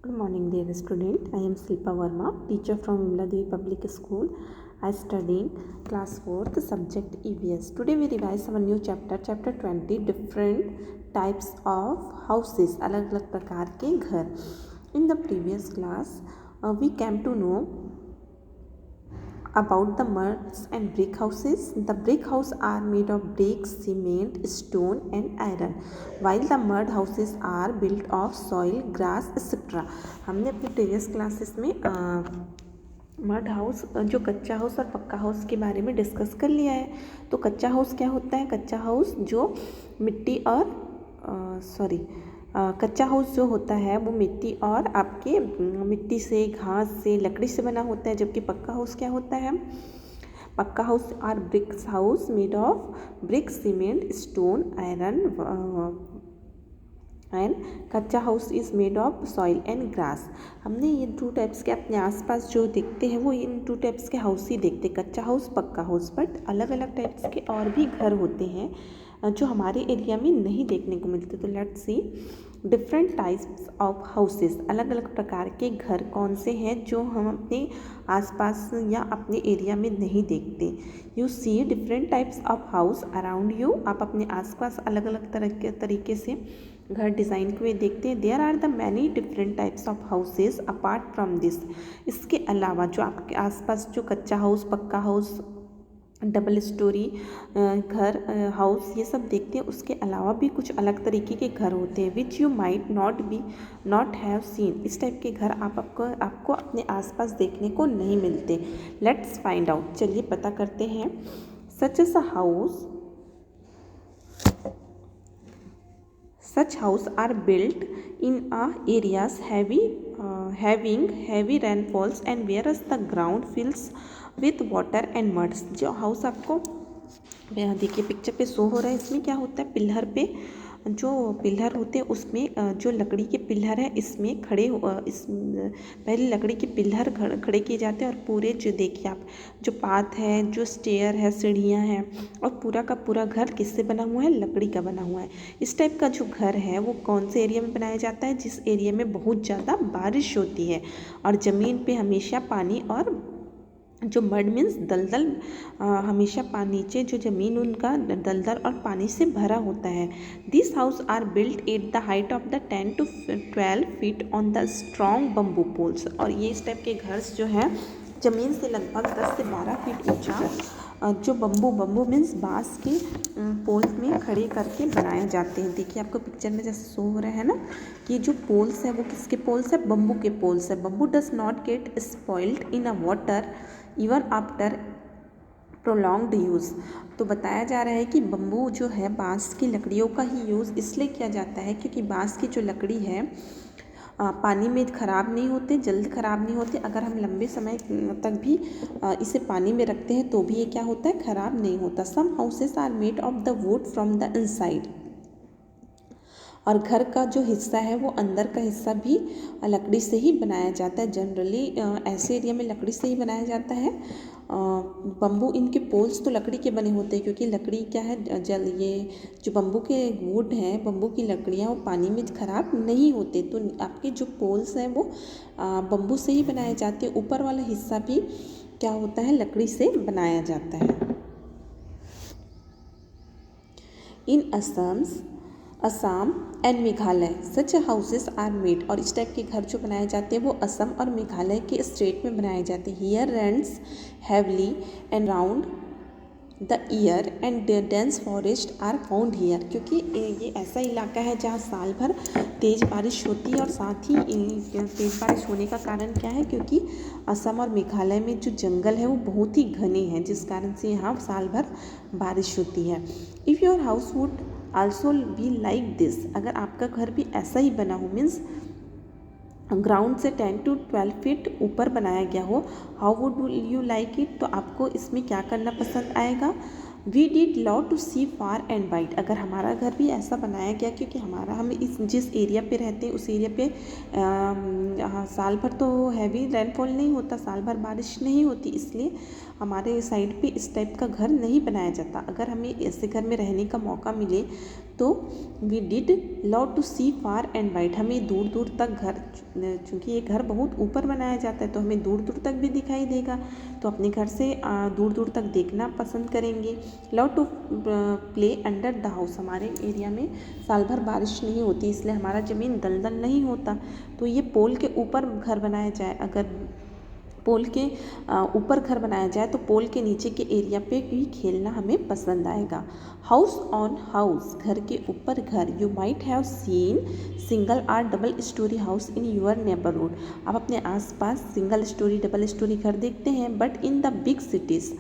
Good morning, dear student. I am Silpa Verma, teacher from Vimladevi Public School. I study in class 4th subject EVS. Today we revise our new chapter, chapter 20, different types of houses, अलग अलग प्रकार के घर. In the previous class, we came to know about the muds and brick houses. The brick house are made of bricks, cement, stone and iron, while the mud houses are built of soil, grass, etc. हमने अपने previous classes में mud house, जो कच्चा house और पक्का house के बारे में डिस्कस कर लिया है. तो कच्चा हाउस क्या होता है? कच्चा हाउस जो मिट्टी और कच्चा हाउस जो होता है वो मिट्टी और आपके मिट्टी से, घास से, लकड़ी से बना होता है. जबकि पक्का हाउस क्या होता है? Pucca house are bricks house made of brick, cement, stone, iron and kutcha house is made of soil and grass. हमने ये 2 टाइप्स के अपने आसपास जो देखते हैं वो इन 2 टाइप्स के हाउस ही देखते हैं, कच्चा हाउस, पक्का हाउस. बट अलग अलग टाइप्स के और भी घर होते हैं जो हमारे एरिया में नहीं देखने को मिलते. तो let's see different types of houses. अलग अलग प्रकार के घर कौन से हैं जो हम अपने आसपास या अपने एरिया में नहीं देखते. You see different types of house around you. आप अपने आसपास अलग अलग तरह के तरीके से घर डिज़ाइन हुए देखते हैं. There are the many different types of houses apart from this. इसके अलावा जो आपके आसपास जो कच्चा हाउस, पक्का हाउस, डबल स्टोरी घर, हाउस, ये सब देखते हैं, उसके अलावा भी कुछ अलग तरीके के घर होते हैं which you might not have seen. इस टाइप के घर आपको अपने आसपास देखने को नहीं मिलते. Let's find out. चलिए पता करते हैं. Such as a house Such houses are built in areas having heavy rainfalls and whereas the ground fills with water and muds. जो हाउस आपको देखिए पिक्चर पे शो हो रहा है, इसमें क्या होता है, पिलर पे जो पिलर होते हैं उसमें जो लकड़ी के पिलर है इसमें पहले लकड़ी के पिलर खड़े किए जाते हैं और पूरे जो देखिए आप जो पाथ है, जो स्टेयर है, सीढ़ियाँ हैं और पूरा का पूरा घर किससे बना हुआ है? लकड़ी का बना हुआ है. इस टाइप का जो घर है वो कौन से एरिया में बनाया जाता है? जिस एरिया में बहुत ज़्यादा बारिश होती है और ज़मीन पे हमेशा पानी और जो मड मीन्स दलदल, हमेशा नीचे जो ज़मीन उनका दलदल और पानी से भरा होता है. This house are built at the height of the 10 to 12 feet on the strong bamboo poles. और ये इस टाइप के घर जो है ज़मीन से लगभग 10 से 12 फीट ऊंचा जो बम्बू मीन्स बांस के पोल्स में खड़े करके बनाए जाते हैं. देखिए आपको पिक्चर में जैसे शो हो रहा है ना कि जो पोल्स है वो किसके पोल्स है? बम्बू के पोल्स है. Bamboo does not gate spoiled in a water even after prolonged use. तो बताया जा रहा है कि बम्बू जो है बांस की लकड़ियों का ही यूज़ इसलिए किया जाता है क्योंकि बांस की जो लकड़ी है पानी में ख़राब नहीं होते, जल्द ख़राब नहीं होते. अगर हम लंबे समय तक भी इसे पानी में रखते हैं तो भी ये क्या होता है? ख़राब नहीं होता. Some houses are made of the wood from the inside. और घर का जो हिस्सा है वो अंदर का हिस्सा भी लकड़ी से ही बनाया जाता है. जनरली ऐसे एरिया में लकड़ी से ही बनाया जाता है. बम्बू, इनके पोल्स तो लकड़ी के बने होते हैं क्योंकि लकड़ी क्या है, ये जो बम्बू के वुड हैं, बम्बू की लकड़ियाँ वो पानी में ख़राब नहीं होते. तो आपके जो पोल्स हैं वो बम्बू से ही बनाए जाते हैं. ऊपर वाला हिस्सा भी क्या होता है? लकड़ी से बनाया जाता है. In Assam and Meghalaya such houses are made. और इस टाइप के घर जो बनाए जाते हैं वो असम और मेघालय के स्टेट में बनाए जाते हैं. Here rains heavily and round the year and dense forest are found here. क्योंकि ये ऐसा इलाका है जहाँ साल भर तेज़ बारिश होती है और साथ ही तेज़ बारिश होने का कारण क्या है? क्योंकि असम और मेघालय में जो जंगल है वो बहुत ही घने हैं जिस कारण से यहाँ साल भर बारिश होती है. If your house would also be like this. अगर आपका घर भी ऐसा ही बना हो, मीन्स ग्राउंड से 10 to 12 फीट ऊपर बनाया गया हो, how would you like it. तो आपको इसमें क्या करना पसंद आएगा? We did love to see far and wide. अगर हमारा घर भी ऐसा बनाया गया क्योंकि हम जिस एरिया पे रहते हैं उस एरिया पे साल भर तो हैवी रेनफॉल नहीं होता, साल भर बारिश नहीं होती, इसलिए हमारे साइड पे इस टाइप का घर नहीं बनाया जाता. अगर हमें ऐसे घर में रहने का मौका मिले तो we did love to see far and wide, हमें दूर दूर तक घर, चूँकि ये घर बहुत ऊपर बनाया जाता है तो हमें दूर दूर तक भी दिखाई देगा, तो अपने घर से दूर दूर तक देखना पसंद करेंगे। Love to play under the house, हमारे एरिया में साल भर बारिश नहीं होती इसलिए हमारा ज़मीन दलदल नहीं होता, तो ये पोल के ऊपर घर बनाया जाए, अगर पोल के ऊपर घर बनाया जाए तो पोल के नीचे के एरिया पे भी खेलना हमें पसंद आएगा। हाउस ऑन हाउस, घर के ऊपर घर। You might have seen single or double storey house in your neighbourhood, आप अपने आसपास सिंगल स्टोरी डबल स्टोरी घर देखते हैं, but in the big cities,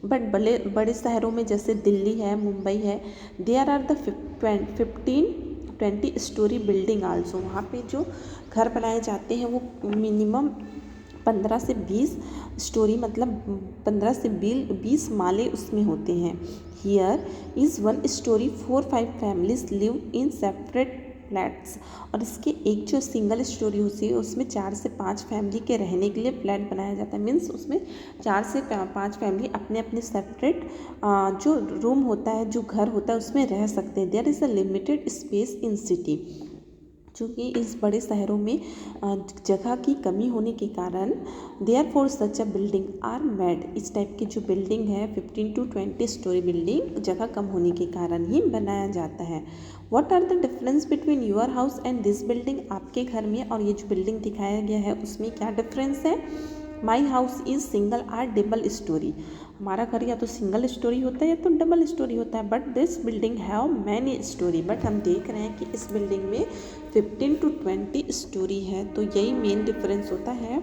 but बड़े शहरों में जैसे दिल्ली है, मुंबई है, there are the 15-20 storey building also, वहाँ पे जो घर बनाए जाते हैं वो मिनिमम 15 से 20 स्टोरी, मतलब 15 से 20 माले उसमें होते हैं। Here is 1 story 4-5 families live in separate flats, और इसके एक जो सिंगल स्टोरी होती है उसमें 4 से 5 फैमिली के रहने के लिए फ्लैट बनाया जाता है, मीन्स उसमें 4 से 5 फैमिली अपने अपने सेपरेट जो रूम होता है, जो घर होता है उसमें रह सकते हैं। There is a limited space in city, चूँकि इस बड़े शहरों में जगह की कमी होने के कारण therefore such a building are made, इस टाइप की जो बिल्डिंग है 15-20 स्टोरी बिल्डिंग जगह कम होने के कारण ही बनाया जाता है। What are the difference between your house and this building, आपके घर में और ये जो बिल्डिंग दिखाया गया है उसमें क्या डिफरेंस है। My house is single or double storey, हमारा घर या तो सिंगल स्टोरी होता है या तो डबल स्टोरी होता है, but this building have many story, but हम देख रहे हैं कि इस बिल्डिंग में 15-20 स्टोरी है, तो यही मेन डिफरेंस होता है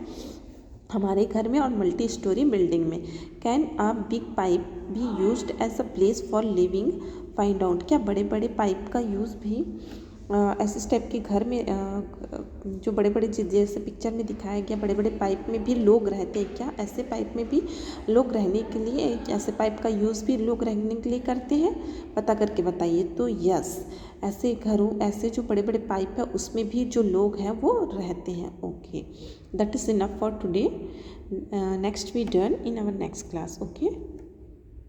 हमारे घर में और मल्टी स्टोरी बिल्डिंग में। कैन अ बिग पाइप भी used as a place for living, find out, क्या बड़े बड़े पाइप का यूज़ भी ऐसे टाइप के घर में जो बड़े बड़े जैसे पिक्चर में दिखाया गया बड़े बड़े पाइप में भी लोग रहते हैं, क्या ऐसे पाइप में भी लोग रहने के लिए, ऐसे पाइप का यूज़ भी लोग रहने के लिए करते हैं, पता करके बताइए। तो यस, ऐसे घरों, ऐसे जो बड़े बड़े पाइप है उसमें भी जो लोग हैं वो रहते हैं। Okay, that is enough for today, next we done in our next class. Okay.